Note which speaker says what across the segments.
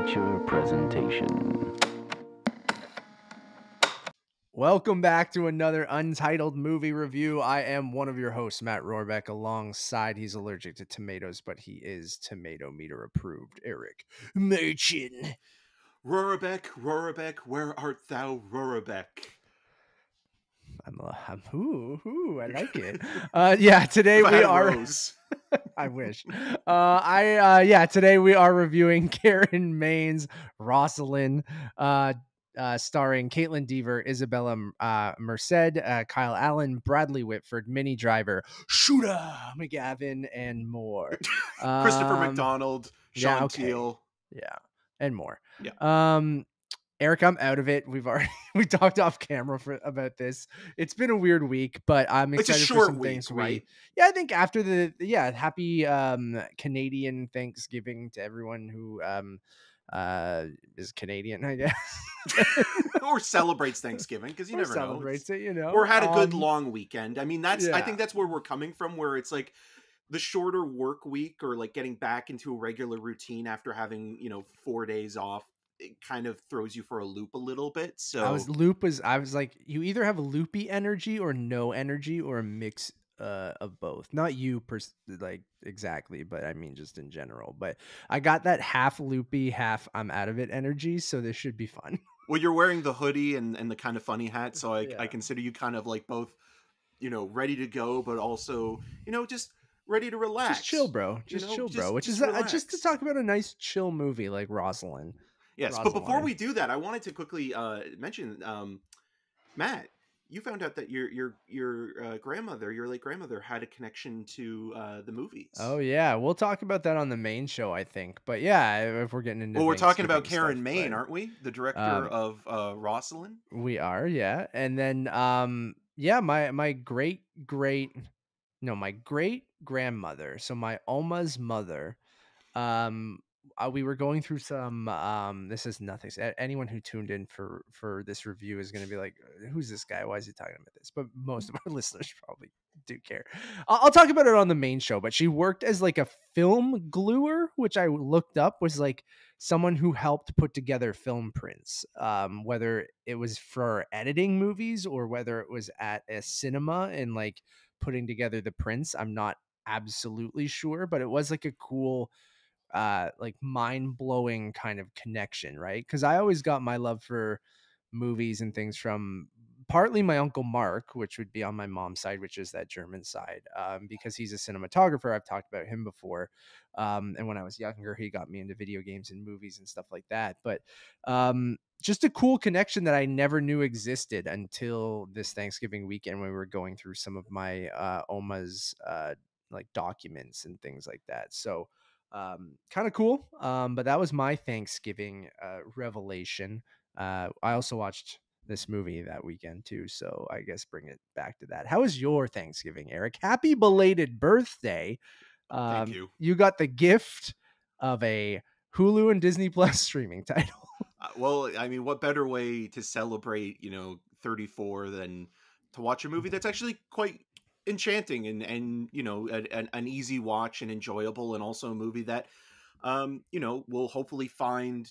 Speaker 1: feature presentation.
Speaker 2: Welcome back to another Untitled movie review. I am one of your hosts, Matt Rohrbeck. Alongside, he's allergic to tomatoes, but he is tomato meter approved, Eric Merced.
Speaker 3: Rohrbeck, where art thou, Rohrbeck?
Speaker 2: I like it. Today we are. I wish. Today we are reviewing Karen Maine's Rosaline, starring Kaitlyn Dever, Isabela Merced, Kyle Allen, Bradley Whitford, Minnie Driver, Shooter McGavin, and more.
Speaker 3: Christopher McDonald, Sean Teal.
Speaker 2: Yeah, and more.
Speaker 3: Yeah.
Speaker 2: Eric, I'm out of it. We talked off camera about this. It's been a weird week, but I'm excited for some things.
Speaker 3: Right?
Speaker 2: I think after happy Canadian Thanksgiving to everyone who is Canadian, I guess,
Speaker 3: or celebrates Thanksgiving, because you never
Speaker 2: celebrates it,
Speaker 3: or had a good long weekend. I mean, I think that's where we're coming from, where it's like the shorter work week, or like getting back into a regular routine after having 4 days off. It kind of throws you for a loop a little bit. So
Speaker 2: I was like, you either have a loopy energy or no energy, or a mix of both. Not you exactly, but I mean just in general. But I got that half loopy, half I'm out of it energy, so this should be fun.
Speaker 3: Well, you're wearing the hoodie and the kind of funny hat, so I consider you kind of like both, ready to go, but also just ready to relax.
Speaker 2: Just chill, bro. Just chill, bro. Which is just to talk about a nice chill movie like Rosaline.
Speaker 3: Yes, but before we do that, I wanted to quickly mention, Matt, you found out that your grandmother, your late grandmother, had a connection to the movies.
Speaker 2: Oh yeah, we'll talk about that on the main show, I think. But yeah, if we're getting into
Speaker 3: we're talking about Karen Maine, aren't we? The director of Rosaline.
Speaker 2: We are, yeah. And then my great grandmother, so my Oma's mother, we were going through some this is nothing. Anyone who tuned in for this review is going to be like, who's this guy? Why is he talking about this? But most of our listeners probably do care. I'll talk about it on the main show, but she worked as like a film gluer, which I looked up was like someone who helped put together film prints, whether it was for editing movies or whether it was at a cinema and like putting together the prints. I'm not absolutely sure, but it was like a cool like mind-blowing kind of connection, right? Because I always got my love for movies and things from partly my uncle Mark, which would be on my mom's side, which is that German side, because he's a cinematographer. I've talked about him before, and when I was younger, he got me into video games and movies and stuff like that. But just a cool connection that I never knew existed until this Thanksgiving weekend when we were going through some of my Oma's like documents and things like that. So kind of cool. But that was my Thanksgiving revelation. I also watched this movie that weekend too, so I guess bring it back to that. How was your Thanksgiving, Eric? Happy belated birthday.
Speaker 3: Thank you.
Speaker 2: You got the gift of a Hulu and Disney Plus streaming title.
Speaker 3: Well, I mean, what better way to celebrate 34 than to watch a movie that's actually quite enchanting and an easy watch and enjoyable, and also a movie that will hopefully find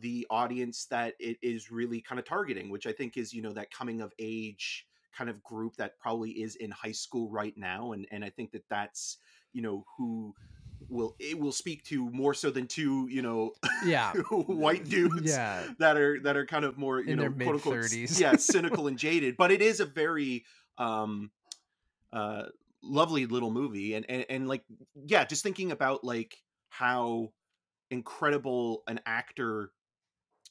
Speaker 3: the audience that it is really kind of targeting, which I think is that coming of age kind of group that probably is in high school right now, and I think that's who will speak to more so than two white dudes that are kind of more
Speaker 2: in their
Speaker 3: quote unquote
Speaker 2: mid-30s.
Speaker 3: Cynical and jaded, but it is a very lovely little movie, and like just thinking about like how incredible an actor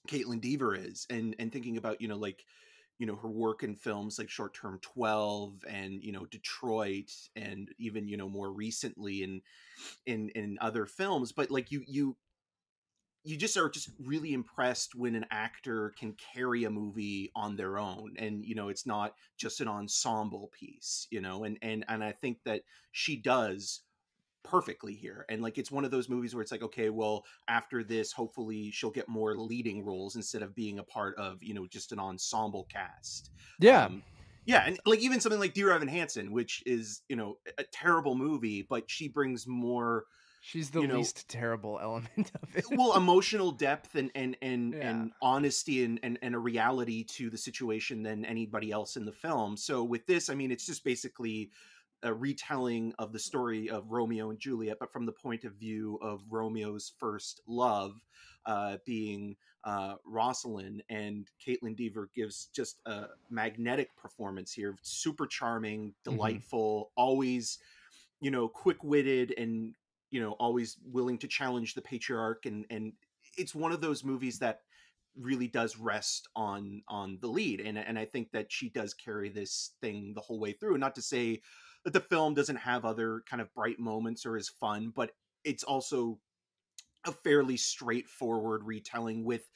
Speaker 3: Kaitlyn Dever is, and thinking about her work in films like Short Term 12 and Detroit, and even more recently in other films, but like you just are just really impressed when an actor can carry a movie on their own, and it's not just an ensemble piece, and I think that she does perfectly here. And like it's one of those movies where it's like, okay, well, after this hopefully she'll get more leading roles instead of being a part of just an ensemble cast. And like even something like Dear Evan Hansen, which is a terrible movie, but she brings more
Speaker 2: She's the
Speaker 3: you know,
Speaker 2: least terrible element of it.
Speaker 3: well, emotional depth
Speaker 2: Yeah.
Speaker 3: and honesty and a reality to the situation than anybody else in the film. So with this, I mean, it's just basically a retelling of the story of Romeo and Juliet, but from the point of view of Romeo's first love, being Rosaline. And Kaitlyn Dever gives just a magnetic performance here, super charming,
Speaker 2: Hmm.
Speaker 3: delightful, always, quick-witted, and always willing to challenge the patriarch. And it's one of those movies that really does rest on the lead, and I think that she does carry this thing the whole way through. Not to say that the film doesn't have other kind of bright moments or is fun, but it's also a fairly straightforward retelling with,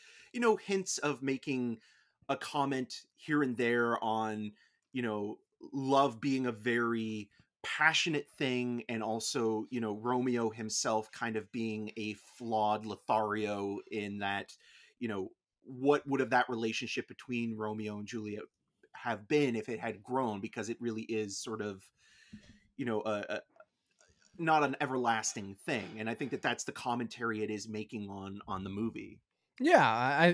Speaker 3: hints of making a comment here and there on, you know, love being a very passionate thing, and also, Romeo himself kind of being a flawed Lothario, in that, what would have that relationship between Romeo and Juliet have been if it had grown, because it really is sort of, a not an everlasting thing. And I think that that's the commentary it is making on the movie.
Speaker 2: Yeah,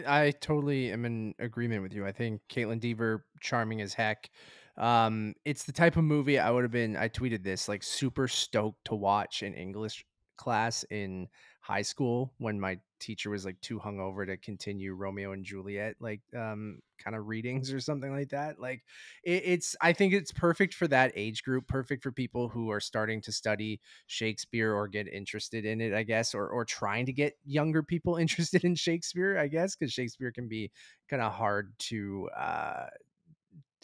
Speaker 2: I totally am in agreement with you. I think Caitlin Dever, charming as heck. It's the type of movie I tweeted this, like, super stoked to watch in English class in high school when my teacher was like too hungover to continue Romeo and Juliet, like, kind of readings or something like that. Like, I think it's perfect for that age group, perfect for people who are starting to study Shakespeare or get interested in it, I guess, or trying to get younger people interested in Shakespeare, I guess, because Shakespeare can be kind of hard to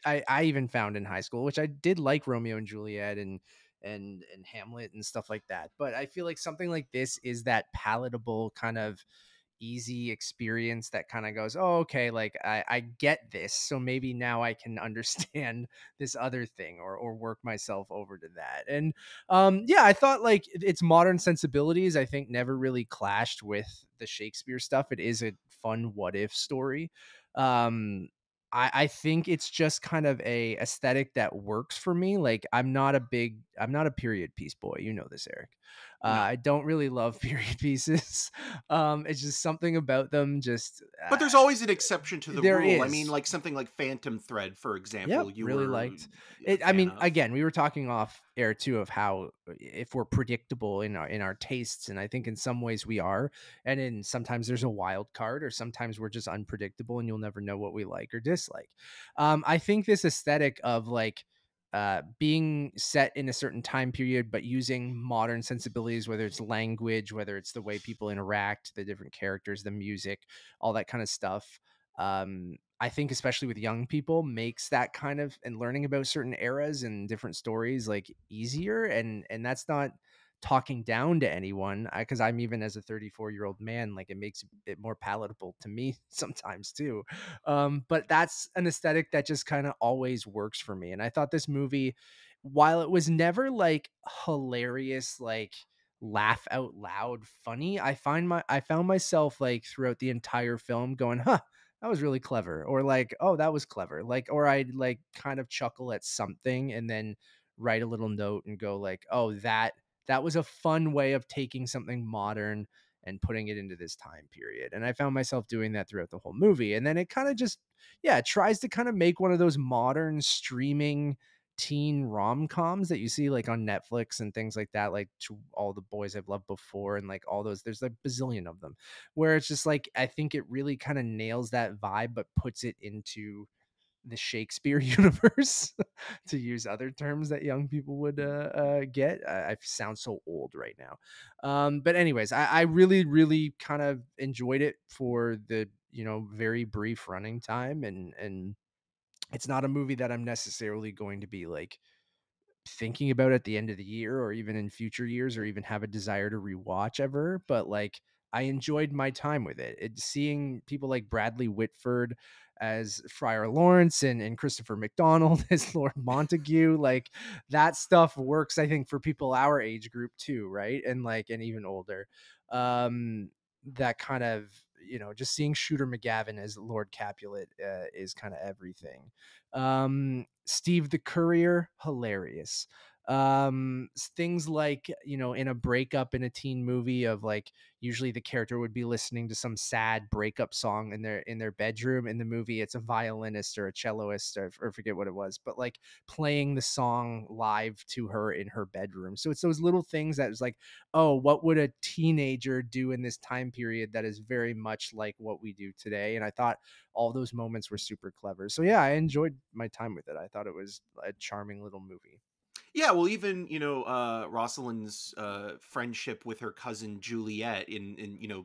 Speaker 2: I even found in high school, which I did like Romeo and Juliet and Hamlet and stuff like that. But I feel like something like this is that palatable kind of easy experience that kind of goes, oh, okay, like I get this. So maybe now I can understand this other thing, or work myself over to that. And yeah, I thought like its modern sensibilities, I think, never really clashed with the Shakespeare stuff. It is a fun what if story. Um, I think it's just kind of a aesthetic that works for me. Like, I'm not a period piece boy. You know this, Eric.
Speaker 3: No.
Speaker 2: I don't really love period pieces. It's just something about them. Just
Speaker 3: But there's always an exception to the
Speaker 2: there
Speaker 3: rule. I mean,
Speaker 2: is.
Speaker 3: like something like Phantom Thread, for
Speaker 2: Yep,
Speaker 3: example, you
Speaker 2: really
Speaker 3: were
Speaker 2: liked
Speaker 3: a
Speaker 2: it. I
Speaker 3: fan
Speaker 2: mean,
Speaker 3: of.
Speaker 2: again, we were talking off air too of how if we're predictable in our tastes, and I think in some ways we are, and in sometimes there's a wild card, or sometimes we're just unpredictable, and you'll never know what we like or dislike. I think this aesthetic of like being set in a certain time period, but using modern sensibilities, whether it's language, whether it's the way people interact, the different characters, the music, all that kind of stuff. I think especially with young people makes that kind of, and learning about certain eras and different stories, like, easier. And that's not talking down to anyone, because I'm, even as a 34-year-old man, like, it makes it more palatable to me sometimes too. But that's an aesthetic that just kind of always works for me. And I thought this movie, while it was never like hilarious, like laugh out loud funny, I found myself like throughout the entire film going, huh, that was really clever, or like, oh, that was clever, like, or I'd like kind of chuckle at something and then write a little note and go like, oh, that was a fun way of taking something modern and putting it into this time period. And I found myself doing that throughout the whole movie. And then it kind of just, yeah, it tries to kind of make one of those modern streaming teen rom-coms that you see like on Netflix and things like that, like To All the Boys I've Loved Before, and like all those, there's like a bazillion of them, where it's just like, I think it really kind of nails that vibe, but puts it into the Shakespeare universe, to use other terms that young people would get. I sound so old right now. But anyways, I really, really kind of enjoyed it for the, very brief running time. And it's not a movie that I'm necessarily going to be like thinking about at the end of the year, or even in future years, or even have a desire to rewatch ever. But like, I enjoyed my time with it. Seeing people like Bradley Whitford as Friar Lawrence, and Christopher McDonald as Lord Montague, like, that stuff works, I think, for people our age group too, right? And like, and even older. That kind of, just seeing Shooter McGavin as Lord Capulet is kind of everything. Steve the Courier, hilarious. Things like, you know, in a breakup in a teen movie of like, usually the character would be listening to some sad breakup song in their bedroom. In the movie, it's a violinist or a celloist, or forget what it was, but like playing the song live to her in her bedroom. So it's those little things that is like, oh, what would a teenager do in this time period that is very much like what we do today? And I thought all those moments were super clever. So yeah, I enjoyed my time with it. I thought it was a charming little movie.
Speaker 3: Yeah, well, even Rosaline's friendship with her cousin Juliet in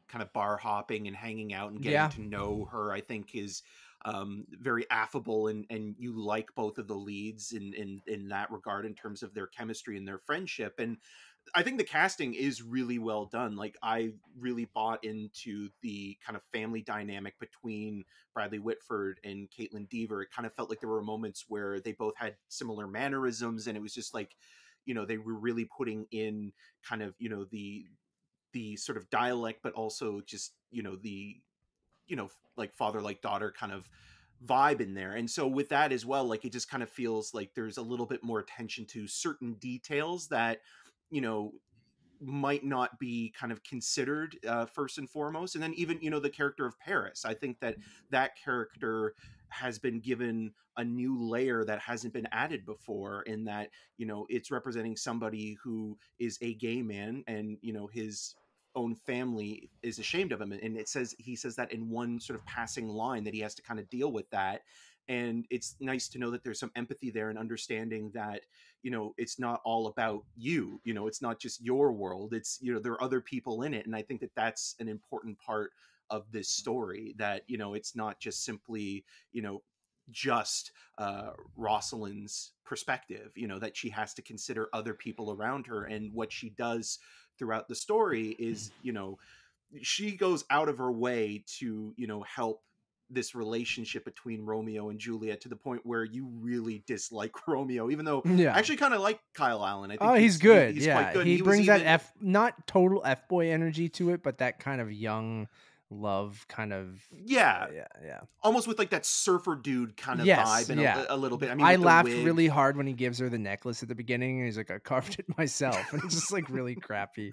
Speaker 3: kind of bar hopping and hanging out and getting
Speaker 2: Yeah.
Speaker 3: to know her, I think is very affable, and you like both of the leads in that regard in terms of their chemistry and their friendship. And I think the casting is really well done. Like, I really bought into the kind of family dynamic between Bradley Whitford and Kaitlyn Dever. It kind of felt like there were moments where they both had similar mannerisms, and it was just like, they were really putting in kind of, the sort of dialect, but also just, the, like father like daughter kind of vibe in there. And so with that as well, like, it just kind of feels like there's a little bit more attention to certain details that, you know, might not be kind of considered first and foremost. And then even, the character of Paris, I think that that character has been given a new layer that hasn't been added before, in that, it's representing somebody who is a gay man, and, his own family is ashamed of him. And he says that in one sort of passing line, that he has to kind of deal with that. And it's nice to know that there's some empathy there, and understanding that, it's not all about you, it's not just your world, it's, there are other people in it. And I think that that's an important part of this story, that, it's not just simply, just Rosaline's perspective, that she has to consider other people around her. And what she does throughout the story is, she goes out of her way to, help this relationship between Romeo and Juliet, to the point where you really dislike Romeo, even though I
Speaker 2: Yeah.
Speaker 3: actually kind of like Kyle Allen. I think
Speaker 2: Oh, he's good.
Speaker 3: he's
Speaker 2: Yeah.
Speaker 3: quite good.
Speaker 2: He
Speaker 3: He was
Speaker 2: brings that
Speaker 3: even
Speaker 2: not total F boy energy to it, but that kind of young love kind of,
Speaker 3: yeah,
Speaker 2: yeah.
Speaker 3: almost with like that surfer dude kind of
Speaker 2: Yes,
Speaker 3: vibe, and
Speaker 2: yeah.
Speaker 3: a little bit. I mean,
Speaker 2: I
Speaker 3: with the
Speaker 2: laughed
Speaker 3: wig.
Speaker 2: really hard when he gives her the necklace at the beginning, and he's like, "I carved it myself," and it's just like really crappy.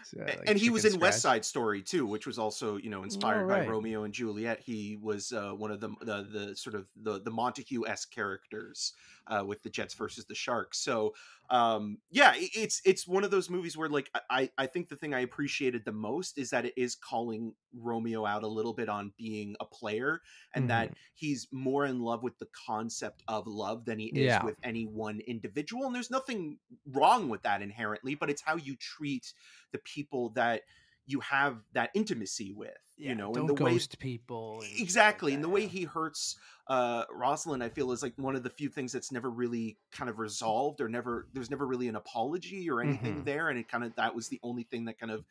Speaker 2: So, like
Speaker 3: And he was
Speaker 2: chicken
Speaker 3: in West
Speaker 2: scratch.
Speaker 3: Side Story too, which was also,
Speaker 2: Oh,
Speaker 3: inspired by
Speaker 2: right.
Speaker 3: Romeo and Juliet. He was one of the sort of the Montague-esque characters with the Jets versus the Sharks. So yeah, it's one of those movies where, like, I think the thing I appreciated the most is that it is calling Romeo out a little bit on being a player, and that
Speaker 2: Mhm.
Speaker 3: he's more in love with the concept of love than he is
Speaker 2: Yeah.
Speaker 3: with any one individual. And there's nothing wrong with that inherently, but it's how you treat the people that you have that intimacy with,
Speaker 2: Yeah.
Speaker 3: and
Speaker 2: Don't
Speaker 3: the way,
Speaker 2: ghost people and shit like
Speaker 3: exactly, and
Speaker 2: that.
Speaker 3: the way
Speaker 2: Yeah.
Speaker 3: he hurts Rosalind, I feel, is like one of the few things that's never really kind of resolved, or there's never really an apology or anything
Speaker 2: Mhm.
Speaker 3: there. And it kind of, that was the only thing that kind of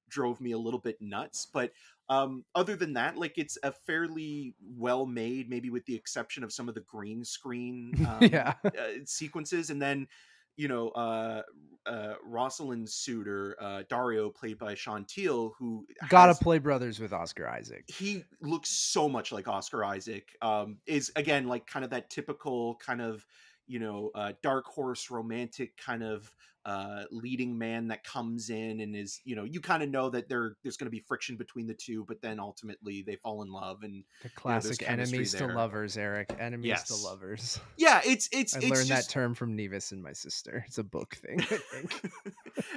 Speaker 3: drove me a little bit nuts. But other than that, like, it's a fairly well made, maybe with the exception of some of the green screen
Speaker 2: Yeah.
Speaker 3: sequences. And then, Rosalind's suitor, Dario, played by Sean Teal, who
Speaker 2: Gotta
Speaker 3: has,
Speaker 2: play brothers with Oscar Isaac.
Speaker 3: he looks so much like Oscar Isaac. Is, again, like, kind of that typical kind of, dark horse romantic kind of leading man that comes in and is, you kind of know that there's going to be friction between the two, but then ultimately they fall in love, and
Speaker 2: The
Speaker 3: there's
Speaker 2: classic
Speaker 3: chemistry
Speaker 2: enemies to
Speaker 3: there.
Speaker 2: lovers, Eric. Enemies to
Speaker 3: Yes.
Speaker 2: lovers.
Speaker 3: Yeah, it's
Speaker 2: I
Speaker 3: it's
Speaker 2: learned that
Speaker 3: just
Speaker 2: term from Nevis and my sister. It's a book thing, I think.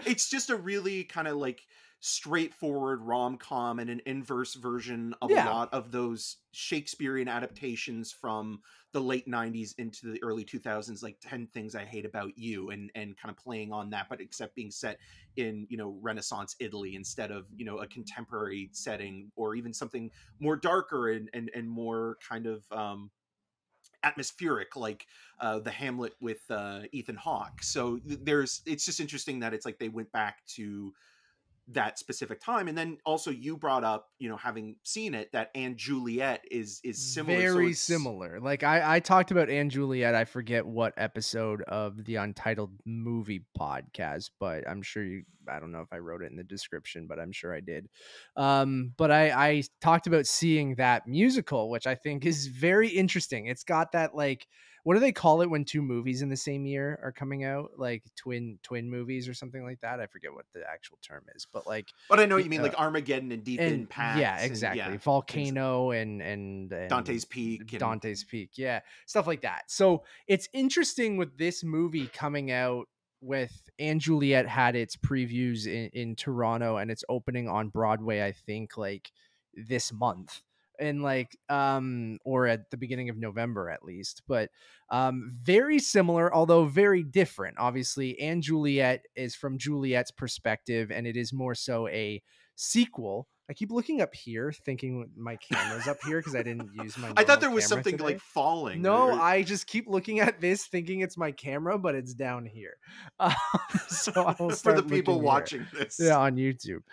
Speaker 3: it's just a really kind of like straightforward rom-com, and an inverse version of a
Speaker 2: Yeah.
Speaker 3: lot of those Shakespearean adaptations from the late 90s into the early 2000s, like 10 Things I Hate About You, and kind of playing on that, but except being set in, Renaissance Italy instead of, a contemporary setting, or even something more darker and more kind of atmospheric, like the Hamlet with Ethan Hawke. So it's just interesting that it's like they went back to that specific time. And then also, you brought up, having seen it, that And Juliet is similar. So
Speaker 2: Very
Speaker 3: it's,
Speaker 2: similar. Like I talked about Anne Juliet. I forget what episode of the Untitled movie podcast, but I'm sure I don't know if I wrote it in the description, but I'm sure I did. But I talked about seeing that musical, which I think is very interesting. It's got that, like, what do they call it when two movies in the same year are coming out, like twin movies or something like that? I forget what the actual term is, but like,
Speaker 3: But I know what you mean, like Armageddon and Deep
Speaker 2: and yeah,
Speaker 3: Impact, and
Speaker 2: exactly,
Speaker 3: yeah,
Speaker 2: Volcano and
Speaker 3: Dante's Peak, and
Speaker 2: Dante's Peak, yeah, stuff like that. So it's interesting with this movie coming out, with And Juliet had its previews in Toronto, and it's opening on Broadway, I think, like this month, and like or at the beginning of November at least. But very similar, although very different. Obviously, And Juliet is from Juliet's perspective, and it is more so a sequel. I keep looking up here thinking my camera's up here because I didn't use my
Speaker 3: I thought
Speaker 2: normal
Speaker 3: there was
Speaker 2: camera
Speaker 3: something
Speaker 2: today.
Speaker 3: like falling.
Speaker 2: No,
Speaker 3: or-
Speaker 2: I just keep looking at this thinking it's my camera, but it's down here. So I will
Speaker 3: for the
Speaker 2: start
Speaker 3: people
Speaker 2: looking here.
Speaker 3: watching this.
Speaker 2: Yeah, on YouTube.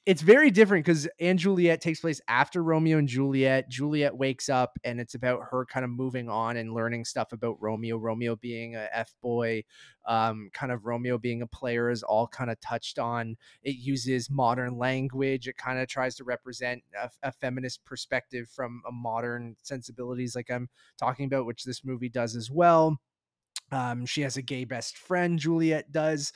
Speaker 2: It's very different because And Juliet takes place after Romeo and Juliet. Juliet wakes up, and it's about her kind of moving on and learning stuff about Romeo. Romeo being a F-boy, kind of Romeo being a player is all kind of touched on. It uses modern language. It kind of tries to represent a feminist perspective from a modern sensibilities, like I'm talking about, which this movie does as well. She has a gay best friend, Juliet does,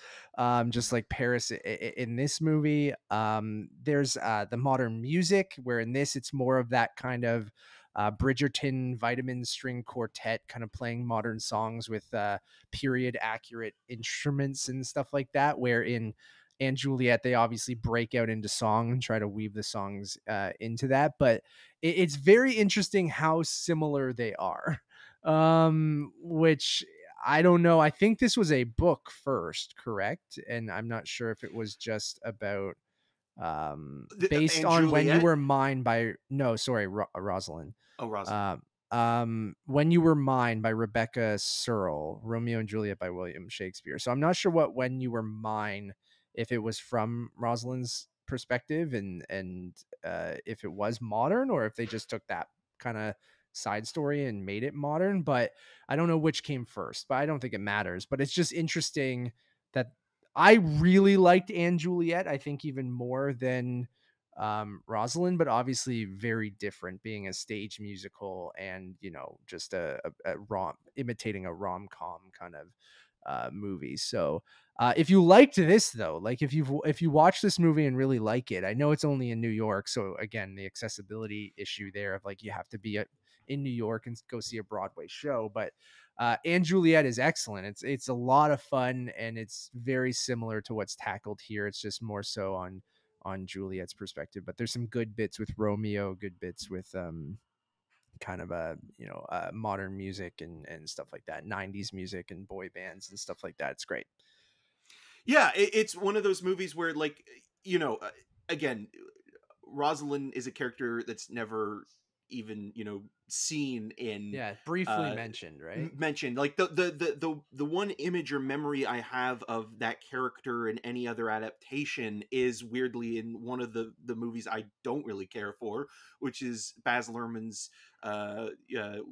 Speaker 2: just like Paris in this movie. There's the modern music, where in this it's more of that kind of Bridgerton vitamin string quartet, kind of playing modern songs with period accurate instruments and stuff like that, where in And Juliet they obviously break out into song and try to weave the songs into that. But it's very interesting how similar they are, which I don't know. I think this was a book first, correct? And I'm not sure if it was just about based
Speaker 3: And
Speaker 2: on When You
Speaker 3: Juliet.
Speaker 2: Were Mine by Rosaline.
Speaker 3: Oh, Rosaline.
Speaker 2: When You Were Mine by Rebecca Searle, Romeo and Juliet by William Shakespeare. So I'm not sure what When You Were Mine, if it was from Rosaline's perspective, and if it was modern, or if they just took that kind of side story and made it modern. But I don't know which came first, but I don't think it matters. But it's just interesting that I really liked And Juliet, I think even more than Rosalind, but obviously very different, being a stage musical and, you know, just a imitating a rom-com kind of movie. So if you liked this though, like if you watch this movie and really like it, I know it's only in New York, so again, the accessibility issue there of like you have to be in New York and go see a Broadway show. But And Juliet is excellent. It's a lot of fun, and it's very similar to what's tackled here. It's just more so on Juliet's perspective, but there's some good bits with Romeo, good bits with kind of modern music and stuff like that, 90s music and boy bands and stuff like that. It's great.
Speaker 3: Yeah, it's one of those movies where, like, again, Rosalind is a character that's never even seen in
Speaker 2: briefly mentioned, right?
Speaker 3: Mentioned, like the one image or memory I have of that character in any other adaptation is weirdly in one of the movies I don't really care for, which is Baz Luhrmann's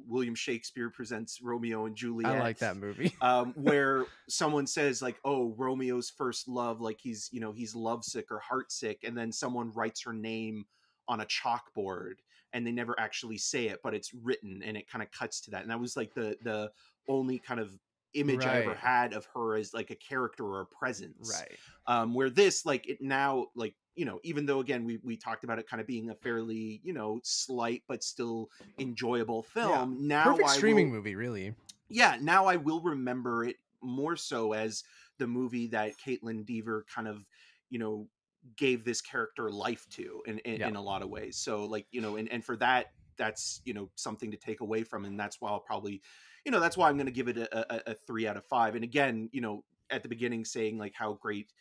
Speaker 3: William Shakespeare Presents Romeo and Juliet.
Speaker 2: I like that movie.
Speaker 3: Where someone says like, oh, Romeo's first love, like he's lovesick or heartsick, and then someone writes her name on a chalkboard, and they never actually say it, but it's written, and it kind of cuts to that. And that was like the only kind of image I ever had of her as like a character or a presence.
Speaker 2: Right.
Speaker 3: Where this, like, it now, like, even though again we talked about it kind of being a fairly slight but still enjoyable film, now
Speaker 2: perfect streaming movie, really.
Speaker 3: Yeah, now I will remember it more so as the movie that Kaitlyn Dever kind of gave this character life to in a lot of ways. So like, and for that, that's something to take away from, and that's why I'll probably that's why I'm going to give it a 3 out of 5. And again, at the beginning saying like how great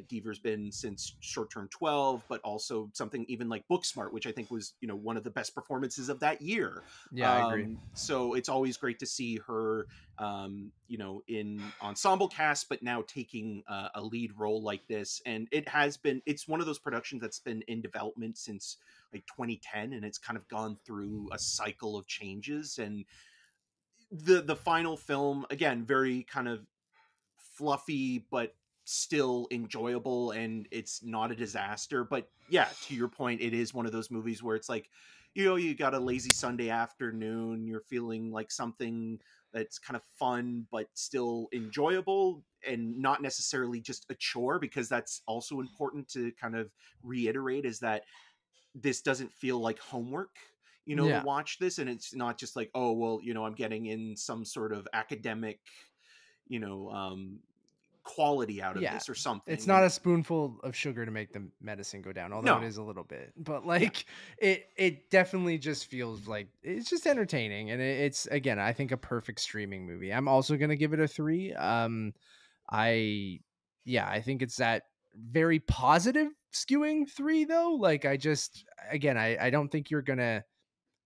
Speaker 3: Dever's been since Short Term 12, but also something even like Booksmart, which I think was one of the best performances of that year.
Speaker 2: I agree.
Speaker 3: So it's always great to see her in ensemble cast, but now taking a lead role like this. And it's one of those productions that's been in development since like 2010, and it's kind of gone through a cycle of changes. And the final film, again, very kind of fluffy but still enjoyable, and it's not a disaster. But yeah, to your point, it is one of those movies where it's like you got a lazy Sunday afternoon, you're feeling like something that's kind of fun but still enjoyable and not necessarily just a chore, because that's also important to kind of reiterate, is that this doesn't feel like homework, to
Speaker 2: Yeah.
Speaker 3: watch this. And it's not just like, oh, well, I'm getting in some sort of academic, you know, um, quality out of
Speaker 2: Yeah.
Speaker 3: this or something.
Speaker 2: It's not a spoonful of sugar to make the medicine go down, although it
Speaker 3: No.
Speaker 2: is a little bit. But
Speaker 3: Yeah.
Speaker 2: like it definitely just feels like it's just entertaining, and it's, again, I think a perfect streaming movie. I'm also going to give it a 3. I Yeah, I think it's that very positive skewing 3 though. Like I just, again, I don't think you're going to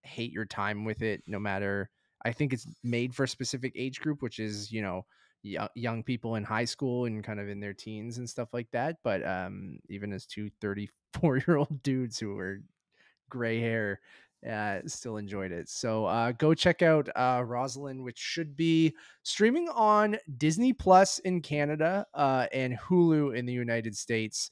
Speaker 2: hate your time with it, no matter. I think it's made for a specific age group, which is, young people in high school and kind of in their teens and stuff like that. But even as 34-year-old dudes who were gray hair, still enjoyed it. So go check out Rosaline, which should be streaming on Disney Plus in Canada, and Hulu in the United States,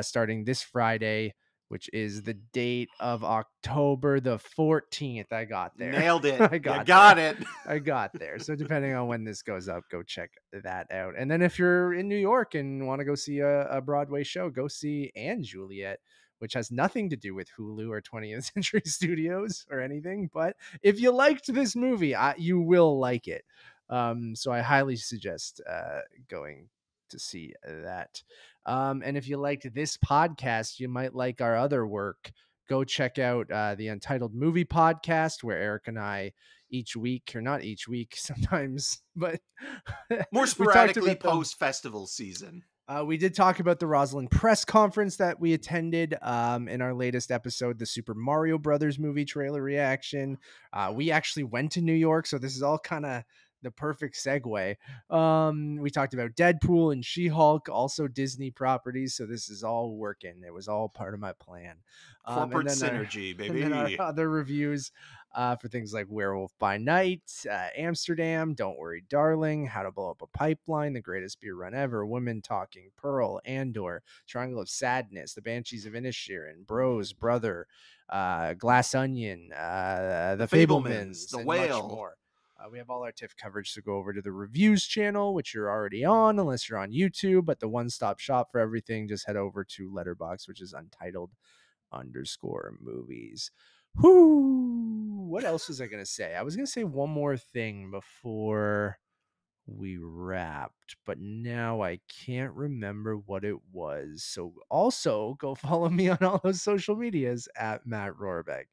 Speaker 2: starting this Friday, which is the date of October the 14th. I got there.
Speaker 3: Nailed it.
Speaker 2: I got
Speaker 3: got
Speaker 2: there.
Speaker 3: it.
Speaker 2: I got there. So depending on when this goes up, go check that out. And then if you're in New York and want to go see a Broadway show, go see Anne Juliet, which has nothing to do with Hulu or 20th Century Studios or anything. But if you liked this movie, you will like it. So I highly suggest going to see that. And if you liked this podcast, you might like our other work. Go check out the Untitled Movie Podcast, where Eric and I each week, or not each week sometimes, but
Speaker 3: More
Speaker 2: we talked
Speaker 3: sporadically
Speaker 2: about them.
Speaker 3: post festival season.
Speaker 2: We did talk about the Rosaline press conference that we attended in our latest episode, the Super Mario Brothers movie trailer reaction. We actually went to New York, so this is all kind of the perfect segue. We talked about Deadpool and She-Hulk, also Disney properties, so this is all working. It was all part of my plan.
Speaker 3: Corporate synergy, baby.
Speaker 2: And then our other reviews for things like Werewolf by Night, Amsterdam, Don't Worry Darling, How to Blow Up a Pipeline, The Greatest Beer Run Ever, Women Talking, Pearl, Andor, Triangle of Sadness, The Banshees of Inisherin, Bros, Brother, Glass Onion, The Fablemans,
Speaker 3: The
Speaker 2: and
Speaker 3: Whale.
Speaker 2: much more. We have all our TIFF coverage, so go over to the reviews channel, which you're already on, unless you're on YouTube, but the one-stop shop for everything, just head over to Letterboxd, which is Untitled_movies. Whoo! What else was I going to say? I was going to say one more thing before we wrapped, but now I can't remember what it was. So also go follow me on all those social medias at Matt Rohrbeck.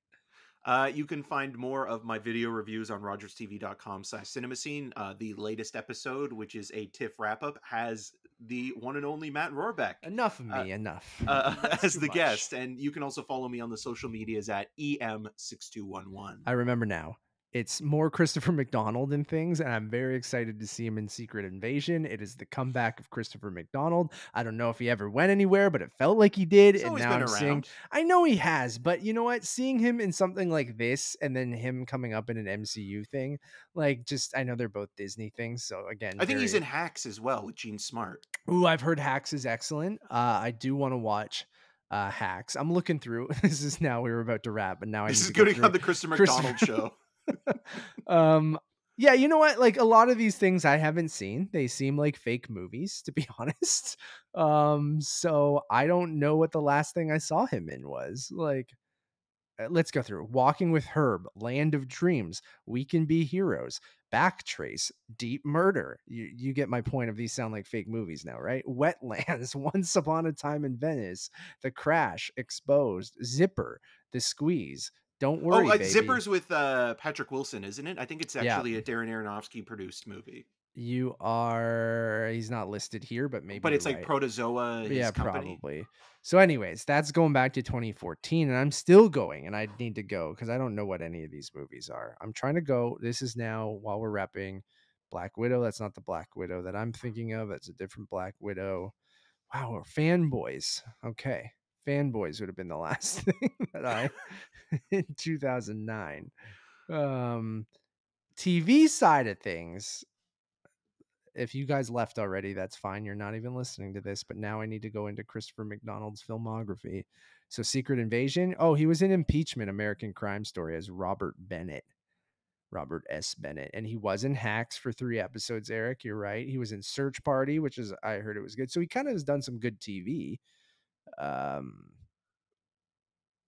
Speaker 3: You can find more of my video reviews on rogerstv.com/cinemascene. The latest episode, which is a TIFF wrap-up, has the one and only Matt Rohrbeck.
Speaker 2: Enough of me, enough.
Speaker 3: As the guest. And you can also follow me on the social medias at EM6211.
Speaker 2: I remember now. It's more Christopher McDonald in things, and I'm very excited to see him in Secret Invasion. It is the comeback of Christopher McDonald. I don't know if he ever went anywhere, but it felt like he did.
Speaker 3: He's
Speaker 2: and
Speaker 3: always
Speaker 2: now
Speaker 3: been
Speaker 2: I'm
Speaker 3: around.
Speaker 2: seeing, I know he has, but you know what? Seeing him in something like this, and then him coming up in an MCU thing, like, just, I know they're both Disney things, so again,
Speaker 3: I think he's in Hacks as well with Gene Smart.
Speaker 2: Ooh, I've heard Hacks is excellent. I do want to watch Hacks. I'm looking through. This is now, we were about to wrap, but now
Speaker 3: This
Speaker 2: I
Speaker 3: is
Speaker 2: need to
Speaker 3: going on the Christopher McDonald show.
Speaker 2: Yeah, you know what? Like, a lot of these things I haven't seen. They seem like fake movies, to be honest. So I don't know what the last thing I saw him in was. Like, let's go through. Walking with Herb, Land of Dreams, We Can Be Heroes, Backtrace, Deep Murder. You get my point of these sound like fake movies now, right? Wetlands, Once Upon a Time in Venice, The Crash, Exposed, Zipper, The Squeeze. Don't worry, baby.
Speaker 3: Zipper's with Patrick Wilson, isn't it? I think it's actually a Darren Aronofsky produced movie.
Speaker 2: He's not listed here, but maybe.
Speaker 3: But it's like
Speaker 2: right.
Speaker 3: Protozoa, his company.
Speaker 2: Probably. So anyways, that's going back to 2014, and I'm still going, and I need to go because I don't know what any of these movies are. I'm trying to go. This is now, while we're wrapping, Black Widow. That's not the Black Widow that I'm thinking of. That's a different Black Widow. Wow, we're Fanboys. Okay. Fanboys would have been the last thing that I in 2009. TV side of things, if you guys left already, that's fine. You're not even listening to this. But now I need to go into Christopher McDonald's filmography. So Secret Invasion. Oh, he was in Impeachment, American Crime Story as Robert S. Bennett. And he was in Hacks for 3 episodes, Eric. You're right. He was in Search Party, which is, I heard it was good. So he kind of has done some good TV.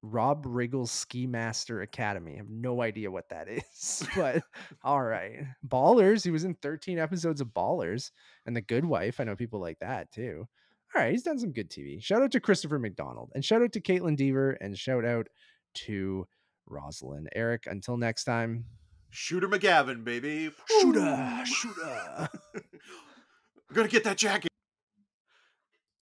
Speaker 2: Rob Riggle's Ski Master Academy. I have no idea what that is, but all right. Ballers. He was in 13 episodes of Ballers and The Good Wife. I know people like that too. All right. He's done some good TV. Shout out to Christopher McDonald and shout out to Kaitlyn Dever and shout out to Rosaline. Eric, until next time.
Speaker 3: Shooter McGavin, baby.
Speaker 2: Shooter.
Speaker 3: I'm going to get that jacket.